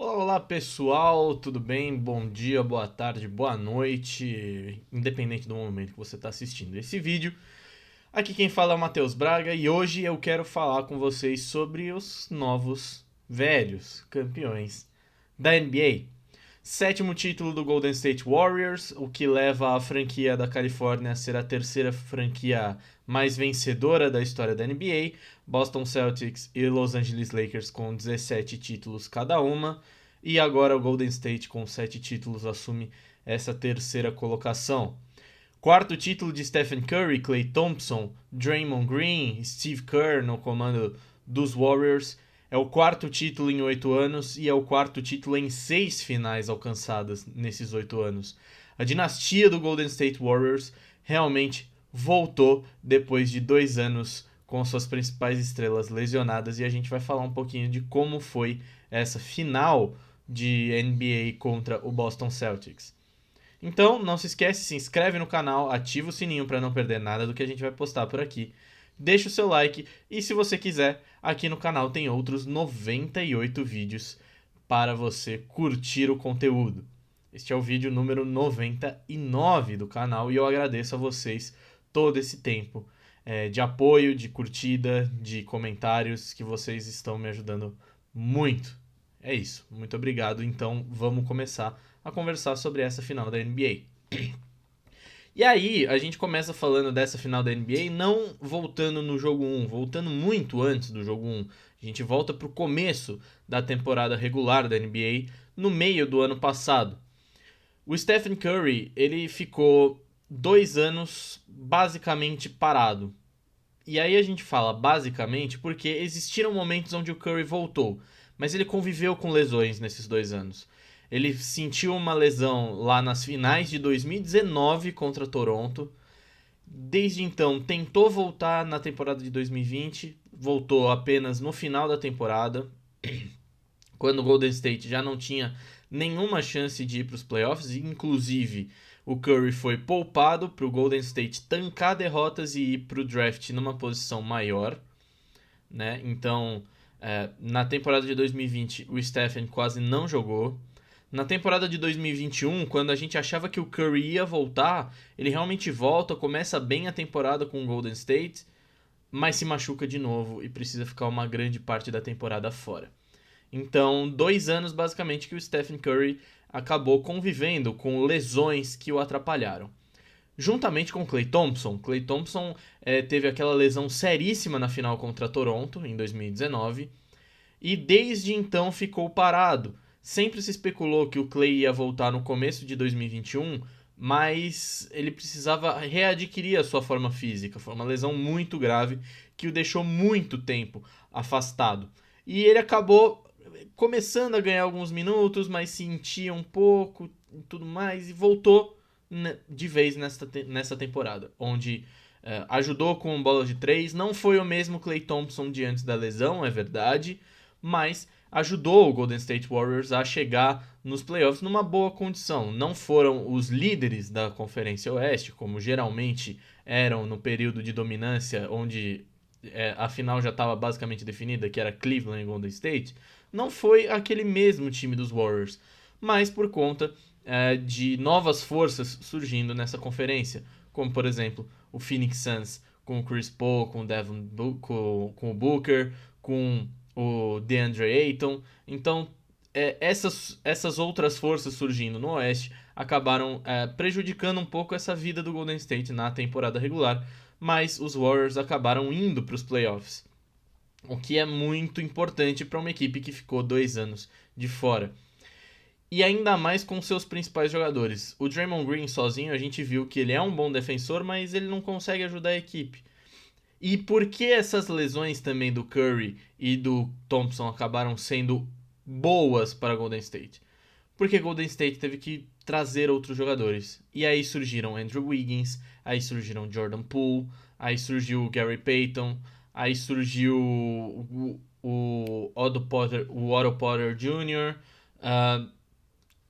Olá, olá pessoal, tudo bem? Bom dia, boa tarde, boa noite, independente do momento que você está assistindo esse vídeo. Aqui quem fala é o Matheus Braga e hoje eu quero falar com vocês sobre os novos velhos campeões da NBA. Sétimo título do Golden State Warriors, o que leva a franquia da Califórnia a ser a terceira franquia mais vencedora da história da NBA. Boston Celtics e Los Angeles Lakers com 17 títulos cada uma. E agora o Golden State com 7 títulos assume essa terceira colocação. Quarto título de Stephen Curry, Klay Thompson, Draymond Green, Steve Kerr no comando dos Warriors. É o quarto título em 8 anos e é o quarto título em 6 finais alcançadas nesses 8 anos. A dinastia do Golden State Warriors realmente voltou depois de 2 anos com suas principais estrelas lesionadas e a gente vai falar um pouquinho de como foi essa final de NBA contra o Boston Celtics. Então, não se esquece, se inscreve no canal, ativa o sininho para não perder nada do que a gente vai postar por aqui. Deixa o seu like e se você quiser, aqui no canal tem outros 98 vídeos para você curtir o conteúdo. Este é o vídeo número 99 do canal e eu agradeço a vocês todo esse tempo de apoio, de curtida, de comentários que vocês estão me ajudando muito. É isso, muito obrigado. Então vamos começar a conversar sobre essa final da NBA. E aí, a gente começa falando dessa final da NBA, não voltando no jogo 1, voltando muito antes do jogo 1. A gente volta pro começo da temporada regular da NBA, no meio do ano passado. O Stephen Curry, ele ficou 2 anos basicamente parado. E aí a gente fala basicamente porque existiram momentos onde o Curry voltou, mas ele conviveu com lesões nesses 2 anos. Ele sentiu uma lesão lá nas finais de 2019 contra Toronto. Desde então tentou voltar na temporada de 2020, voltou apenas no final da temporada, quando o Golden State já não tinha nenhuma chance de ir para os playoffs, inclusive o Curry foi poupado para o Golden State tancar derrotas e ir para o draft numa posição maior, né? Então, na temporada de 2020 o Stephen quase não jogou. Na temporada de 2021, quando a gente achava que o Curry ia voltar, ele realmente volta, começa bem a temporada com o Golden State, mas se machuca de novo e precisa ficar uma grande parte da temporada fora. Então, 2 anos basicamente que o Stephen Curry acabou convivendo com lesões que o atrapalharam. Juntamente com Klay Thompson. Klay Thompson teve aquela lesão seríssima na final contra Toronto em 2019 e desde então ficou parado. Sempre se especulou que o Klay ia voltar no começo de 2021, mas ele precisava readquirir a sua forma física. Foi uma lesão muito grave que o deixou muito tempo afastado. E ele acabou começando a ganhar alguns minutos, mas sentia um pouco e tudo mais, e voltou de vez nessa temporada, onde ajudou com bola de 3. Não foi o mesmo Klay Thompson de antes da lesão, é verdade, mas ajudou o Golden State Warriors a chegar nos playoffs numa boa condição. Não foram os líderes da Conferência Oeste, como geralmente eram no período de dominância, onde a final já estava basicamente definida, que era Cleveland e Golden State. Não foi aquele mesmo time dos Warriors, mas por conta de novas forças surgindo nessa conferência, como por exemplo o Phoenix Suns com o Chris Paul, com o com o Booker, com o DeAndre Ayton. Então, essas outras forças surgindo no Oeste acabaram prejudicando um pouco essa vida do Golden State na temporada regular, mas os Warriors acabaram indo para os playoffs, o que é muito importante para uma equipe que ficou 2 anos de fora. E ainda mais com seus principais jogadores. O Draymond Green sozinho, a gente viu que ele é um bom defensor, mas ele não consegue ajudar a equipe. E por que essas lesões também do Curry e do Thompson acabaram sendo boas para Golden State? Porque Golden State teve que trazer outros jogadores. E aí surgiram Andrew Wiggins, aí surgiram Jordan Poole, aí surgiu o Gary Payton, aí surgiu o Otto Porter Jr.,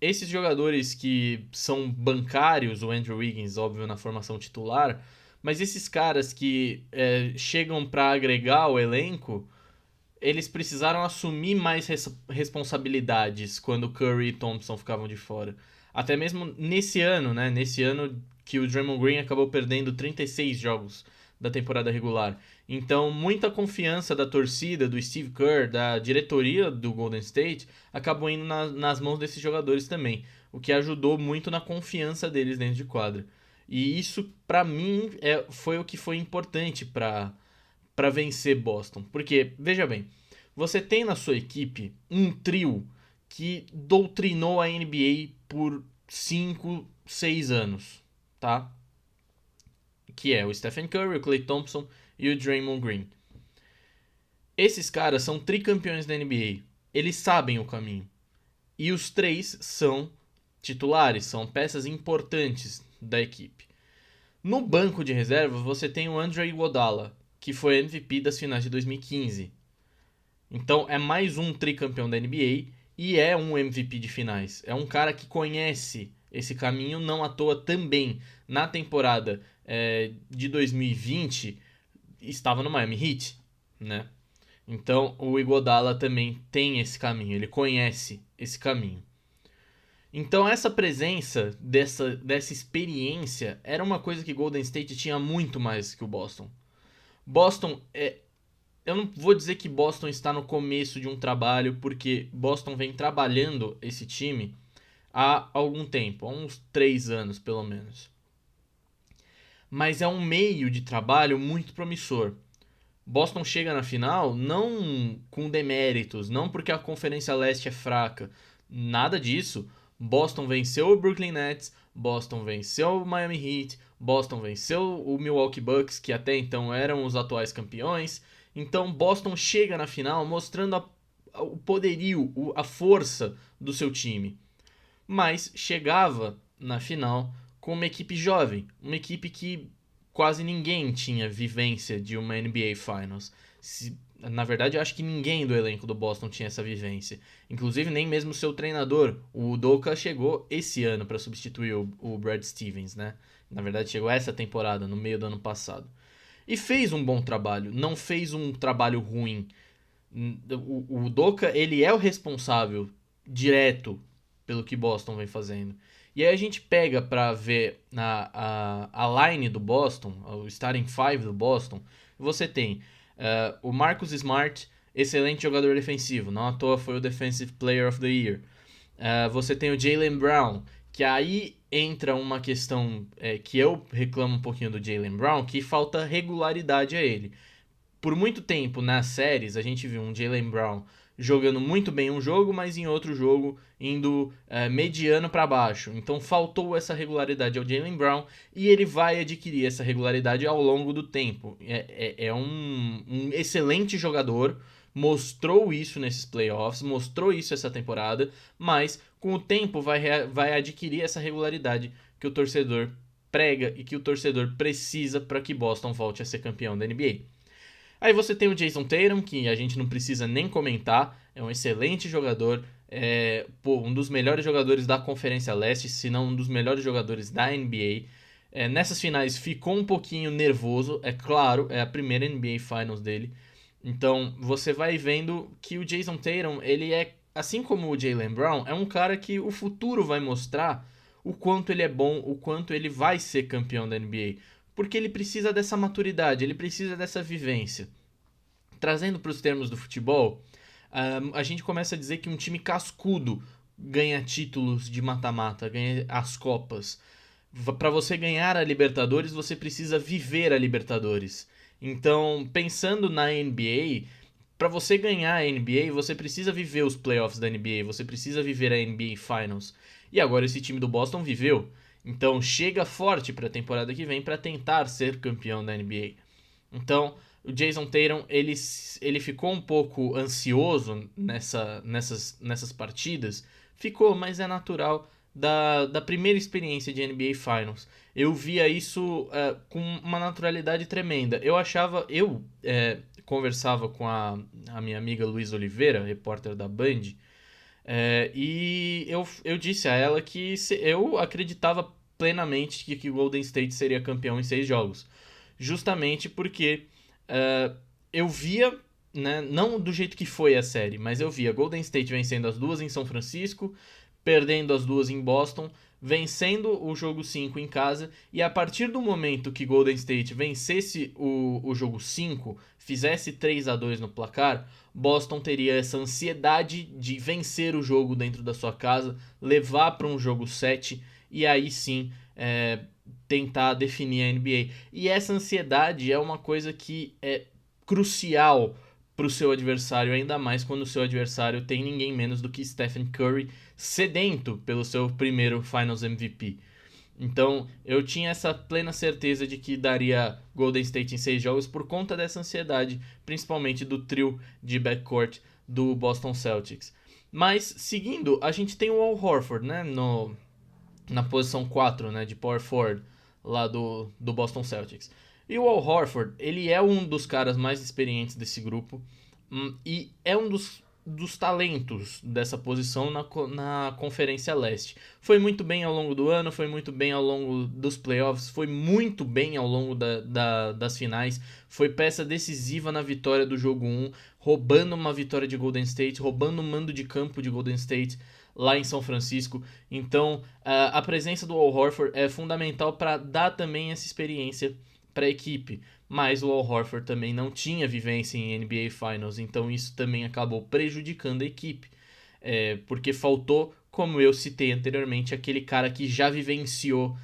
esses jogadores que são bancários, o Andrew Wiggins, óbvio, na formação titular, mas esses caras que chegam para agregar o elenco, eles precisaram assumir mais responsabilidades quando Curry e Thompson ficavam de fora. Até mesmo nesse ano, né? Nesse ano que o Draymond Green acabou perdendo 36 jogos da temporada regular. Então, muita confiança da torcida, do Steve Kerr, da diretoria do Golden State, acabou indo nas mãos desses jogadores também, o que ajudou muito na confiança deles dentro de quadra. E isso, pra mim, foi o que foi importante pra vencer Boston. Porque, veja bem, você tem na sua equipe um trio que doutrinou a NBA por 5, 6 anos, tá? Que é o Stephen Curry, o Klay Thompson e o Draymond Green. Esses caras são tricampeões da NBA. Eles sabem o caminho. E os três são titulares, são peças importantes da equipe. No banco de reservas, você tem o Andre Iguodala, que foi MVP das finais de 2015. Então é mais um tricampeão da NBA e é um MVP de finais. É um cara que conhece esse caminho, não à toa também na temporada de 2020 estava no Miami Heat, né? Então o Iguodala também tem esse caminho, ele conhece esse caminho. Então essa presença dessa experiência era uma coisa que Golden State tinha muito mais que o Boston. Boston eu não vou dizer que Boston está no começo de um trabalho, porque Boston vem trabalhando esse time há algum tempo, há uns 3 anos pelo menos. Mas é um meio de trabalho muito promissor. Boston chega na final não com deméritos, não porque a Conferência Leste é fraca, nada disso. Boston venceu o Brooklyn Nets, Boston venceu o Miami Heat, Boston venceu o Milwaukee Bucks, que até então eram os atuais campeões. Então Boston chega na final mostrando o poderio, a força do seu time. Mas chegava na final com uma equipe jovem, uma equipe que quase ninguém tinha vivência de uma NBA Finals. Na verdade, eu acho que ninguém do elenco do Boston tinha essa vivência. Inclusive, nem mesmo o seu treinador, o Udoka, chegou esse ano para substituir o Brad Stevens, né? Na verdade, chegou essa temporada, no meio do ano passado. E fez um bom trabalho, não fez um trabalho ruim. O Udoka, ele é o responsável direto pelo que Boston vem fazendo. E aí a gente pega pra ver a line do Boston, o starting five do Boston. Você tem o Marcus Smart, excelente jogador defensivo, não à toa foi o Defensive Player of the Year. Você tem o Jaylen Brown, que aí entra uma questão que eu reclamo um pouquinho do Jaylen Brown, que falta regularidade a ele. Por muito tempo nas séries a gente viu um Jaylen Brown jogando muito bem um jogo, mas em outro jogo indo mediano para baixo. Então faltou essa regularidade ao Jaylen Brown e ele vai adquirir essa regularidade ao longo do tempo. É um excelente jogador, mostrou isso nesses playoffs, mostrou isso essa temporada, mas com o tempo vai adquirir essa regularidade que o torcedor prega e que o torcedor precisa para que Boston volte a ser campeão da NBA. Aí você tem o Jason Tatum, que a gente não precisa nem comentar, é um excelente jogador, um dos melhores jogadores da Conferência Leste, se não um dos melhores jogadores da NBA. Nessas finais ficou um pouquinho nervoso, é claro, é a primeira NBA Finals dele. Então você vai vendo que o Jason Tatum, ele é, assim como o Jaylen Brown, é um cara que o futuro vai mostrar o quanto ele é bom, o quanto ele vai ser campeão da NBA. Porque ele precisa dessa maturidade, ele precisa dessa vivência. Trazendo para os termos do futebol, a gente começa a dizer que um time cascudo ganha títulos de mata-mata, ganha as Copas. Para você ganhar a Libertadores, você precisa viver a Libertadores. Então, pensando na NBA, para você ganhar a NBA, você precisa viver os playoffs da NBA, você precisa viver a NBA Finals. E agora esse time do Boston viveu. Então, chega forte para a temporada que vem para tentar ser campeão da NBA. Então, o Jason Tatum, ele ficou um pouco ansioso nessas partidas. Ficou, mas é natural da primeira experiência de NBA Finals. Eu via isso com uma naturalidade tremenda. Eu conversava com a minha amiga Luiz Oliveira, repórter da Band, e eu disse a ela que eu acreditava plenamente que o Golden State seria campeão em 6 jogos. Justamente porque eu via né, não do jeito que foi a série, mas eu via Golden State vencendo as duas em São Francisco, perdendo as duas em Boston, vencendo o jogo 5 em casa, e a partir do momento que Golden State vencesse o jogo 5, fizesse 3-2 no placar, Boston teria essa ansiedade de vencer o jogo dentro da sua casa, levar para um jogo 7 e aí sim tentar definir a NBA. E essa ansiedade é uma coisa que é crucial para o seu adversário, ainda mais quando o seu adversário tem ninguém menos do que Stephen Curry, sedento pelo seu primeiro Finals MVP. Então eu tinha essa plena certeza de que daria Golden State em 6 jogos por conta dessa ansiedade, principalmente do trio de backcourt do Boston Celtics. Mas seguindo, a gente tem o Al Horford, né, na posição 4, né, de power forward lá do Boston Celtics. E o Al Horford, ele é um dos caras mais experientes desse grupo e é um dos talentos dessa posição na Conferência Leste. Foi muito bem ao longo do ano, foi muito bem ao longo dos playoffs, foi muito bem ao longo das finais, foi peça decisiva na vitória do jogo 1, roubando uma vitória de Golden State, roubando um mando de campo de Golden State lá em São Francisco. Então, a presença do Al Horford é fundamental para dar também essa experiência para a equipe. Mas o Al Horford também não tinha vivência em NBA Finals, então isso também acabou prejudicando a equipe. Porque faltou, como eu citei anteriormente, aquele cara que já vivenciou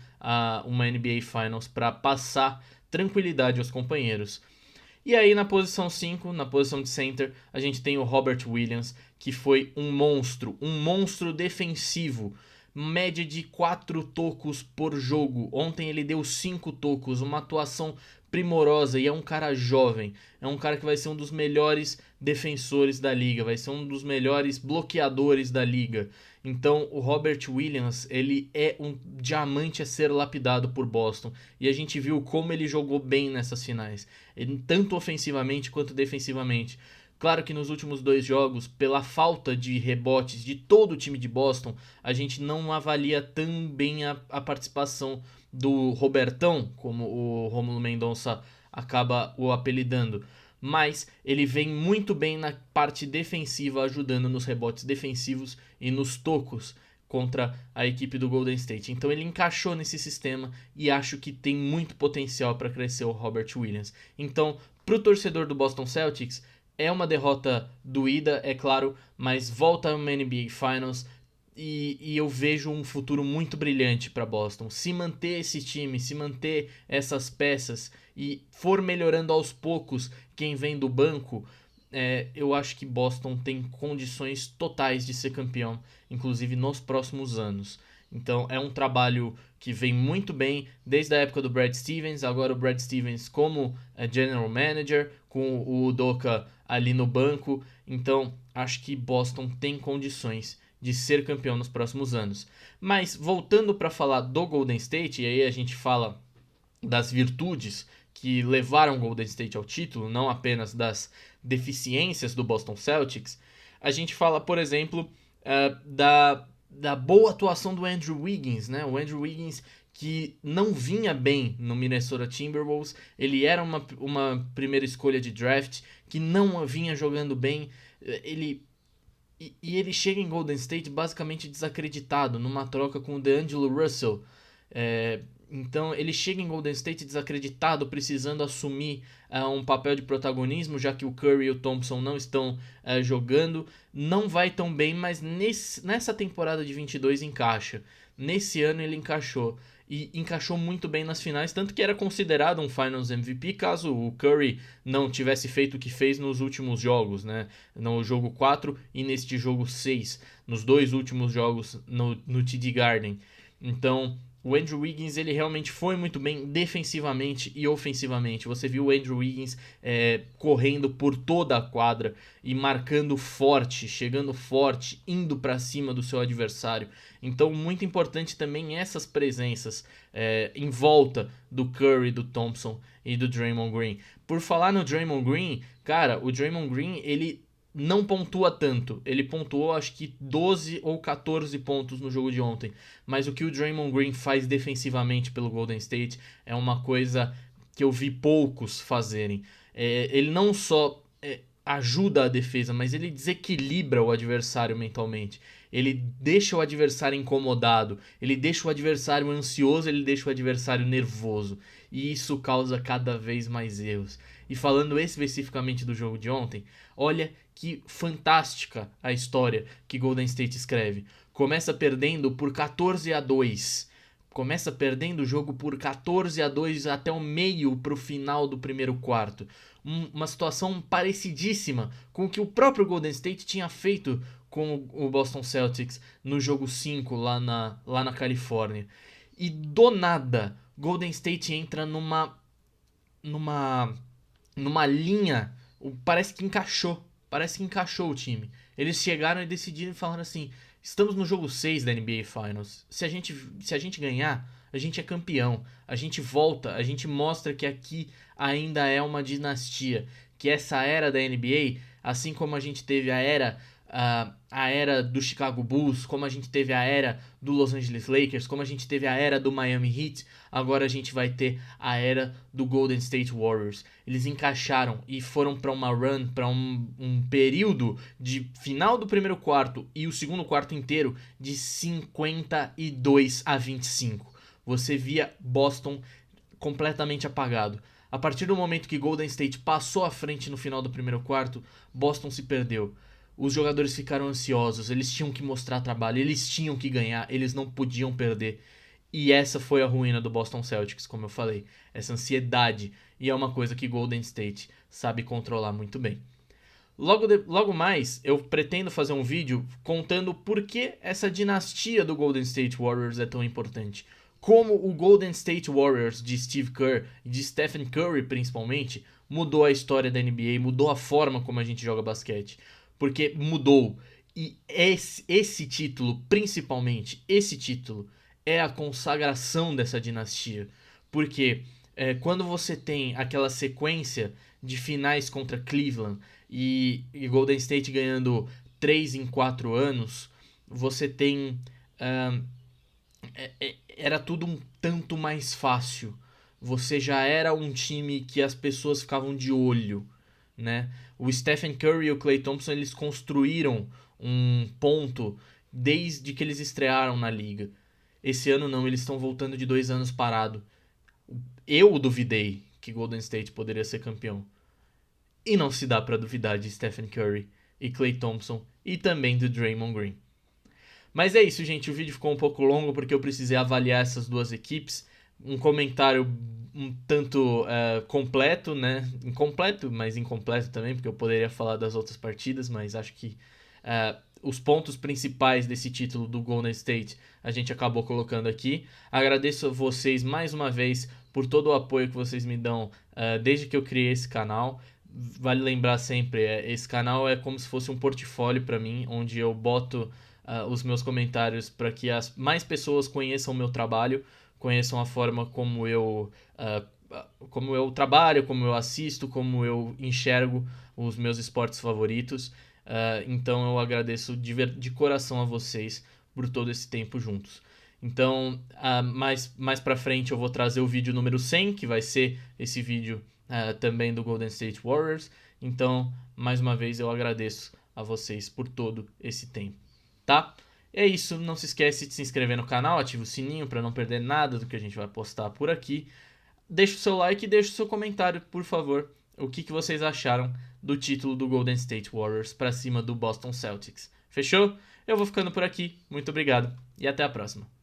uma NBA Finals para passar tranquilidade aos companheiros. E aí na posição 5, na posição de center, a gente tem o Robert Williams, que foi um monstro defensivo, média de 4 tocos por jogo. Ontem ele deu 5 tocos, uma atuação primorosa, e é um cara jovem, é um cara que vai ser um dos melhores defensores da liga, vai ser um dos melhores bloqueadores da liga. Então o Robert Williams, ele é um diamante a ser lapidado por Boston, e a gente viu como ele jogou bem nessas finais, tanto ofensivamente quanto defensivamente. Claro que nos últimos 2 jogos, pela falta de rebotes de todo o time de Boston, a gente não avalia tão bem a participação do Robertão, como o Rômulo Mendonça acaba o apelidando. Mas ele vem muito bem na parte defensiva, ajudando nos rebotes defensivos e nos tocos contra a equipe do Golden State. Então ele encaixou nesse sistema e acho que tem muito potencial para crescer o Robert Williams. Então, para o torcedor do Boston Celtics, é uma derrota doída, é claro, mas volta a uma NBA Finals e eu vejo um futuro muito brilhante para Boston. Se manter esse time, se manter essas peças e for melhorando aos poucos quem vem do banco, eu acho que Boston tem condições totais de ser campeão, inclusive nos próximos anos. Então é um trabalho que vem muito bem desde a época do Brad Stevens, agora o Brad Stevens como General Manager, com o Udoka ali no banco. Então acho que Boston tem condições de ser campeão nos próximos anos. Mas voltando para falar do Golden State, e aí a gente fala das virtudes que levaram o Golden State ao título, não apenas das deficiências do Boston Celtics, a gente fala, por exemplo, da boa atuação do Andrew Wiggins, né? O Andrew Wiggins que não vinha bem no Minnesota Timberwolves, ele era uma primeira escolha de draft, que não vinha jogando bem, ele chega em Golden State basicamente desacreditado, numa troca com o D'Angelo Russell. Então ele chega em Golden State desacreditado, precisando assumir um papel de protagonismo, já que o Curry e o Thompson não estão jogando. Não vai tão bem, mas nessa temporada de 22 encaixa. Nesse ano ele encaixou. E encaixou muito bem nas finais, tanto que era considerado um Finals MVP caso o Curry não tivesse feito o que fez nos últimos jogos, né? No jogo 4 e neste jogo 6, nos 2 últimos jogos no TD Garden. Então, o Andrew Wiggins ele realmente foi muito bem defensivamente e ofensivamente. Você viu o Andrew Wiggins correndo por toda a quadra e marcando forte, chegando forte, indo para cima do seu adversário. Então, muito importante também essas presenças em volta do Curry, do Thompson e do Draymond Green. Por falar no Draymond Green, cara, o Draymond Green ele não pontua tanto. Ele pontuou acho que 12 ou 14 pontos no jogo de ontem. Mas o que o Draymond Green faz defensivamente pelo Golden State é uma coisa que eu vi poucos fazerem. Ele não só ajuda a defesa, mas ele desequilibra o adversário mentalmente. Ele deixa o adversário incomodado, ele deixa o adversário ansioso, ele deixa o adversário nervoso. E isso causa cada vez mais erros. E falando especificamente do jogo de ontem, olha que fantástica a história que Golden State escreve. Começa perdendo por 14-2. Começa perdendo o jogo por 14-2 até o meio pro final do primeiro quarto. Uma situação parecidíssima com o que o próprio Golden State tinha feito com o Boston Celtics no jogo 5 lá na Califórnia. E do nada, Golden State entra numa linha, parece que encaixou o time. Eles chegaram e decidiram e falaram assim: estamos no jogo 6 da NBA Finals. Se a gente ganhar, a gente é campeão. A gente volta, a gente mostra que aqui ainda é uma dinastia. Que essa era da NBA, assim como a gente teve a era do Chicago Bulls, como a gente teve a era do Los Angeles Lakers, como a gente teve a era do Miami Heat, agora a gente vai ter a era do Golden State Warriors. Eles encaixaram e foram para uma run, para um período de final do primeiro quarto e o segundo quarto inteiro de 52-25. Você via Boston completamente apagado. A partir do momento que Golden State passou à frente no final do primeiro quarto, Boston se perdeu. Os jogadores ficaram ansiosos, eles tinham que mostrar trabalho, eles tinham que ganhar, eles não podiam perder. E essa foi a ruína do Boston Celtics, como eu falei. Essa ansiedade, e é uma coisa que Golden State sabe controlar muito bem. Logo mais, eu pretendo fazer um vídeo contando por que essa dinastia do Golden State Warriors é tão importante. Como o Golden State Warriors de Steve Kerr e de Stephen Curry, principalmente, mudou a história da NBA, mudou a forma como a gente joga basquete. Porque mudou. E esse título, principalmente, esse título, é a consagração dessa dinastia. Porque quando você tem aquela sequência de finais contra Cleveland e Golden State ganhando 3 em 4 anos, você tem... era tudo um tanto mais fácil. Você já era um time que as pessoas ficavam de olho, né? O Stephen Curry e o Klay Thompson, eles construíram um ponto desde que eles estrearam na liga. Esse ano não, eles estão voltando de 2 anos parado. Eu duvidei que Golden State poderia ser campeão. E não se dá pra duvidar de Stephen Curry e Klay Thompson e também do Draymond Green. Mas é isso, gente. O vídeo ficou um pouco longo porque eu precisei avaliar essas duas equipes. Um comentário um tanto completo, né? Incompleto, mas incompleto também, porque eu poderia falar das outras partidas, mas acho que os pontos principais desse título do Golden State a gente acabou colocando aqui. Agradeço a vocês mais uma vez por todo o apoio que vocês me dão desde que eu criei esse canal. Vale lembrar sempre, esse canal é como se fosse um portfólio para mim, onde eu boto os meus comentários para que as mais pessoas conheçam o meu trabalho, conheçam a forma como eu trabalho, como eu assisto, como eu enxergo os meus esportes favoritos. Então eu agradeço de coração a vocês por todo esse tempo juntos. Então, mais pra frente eu vou trazer o vídeo número 100, que vai ser esse vídeo também do Golden State Warriors. Então, mais uma vez eu agradeço a vocês por todo esse tempo, tá? É isso, não se esquece de se inscrever no canal, ativa o sininho para não perder nada do que a gente vai postar por aqui. Deixa o seu like e deixa o seu comentário, por favor. O que vocês acharam do título do Golden State Warriors para cima do Boston Celtics. Fechou? Eu vou ficando por aqui. Muito obrigado e até a próxima.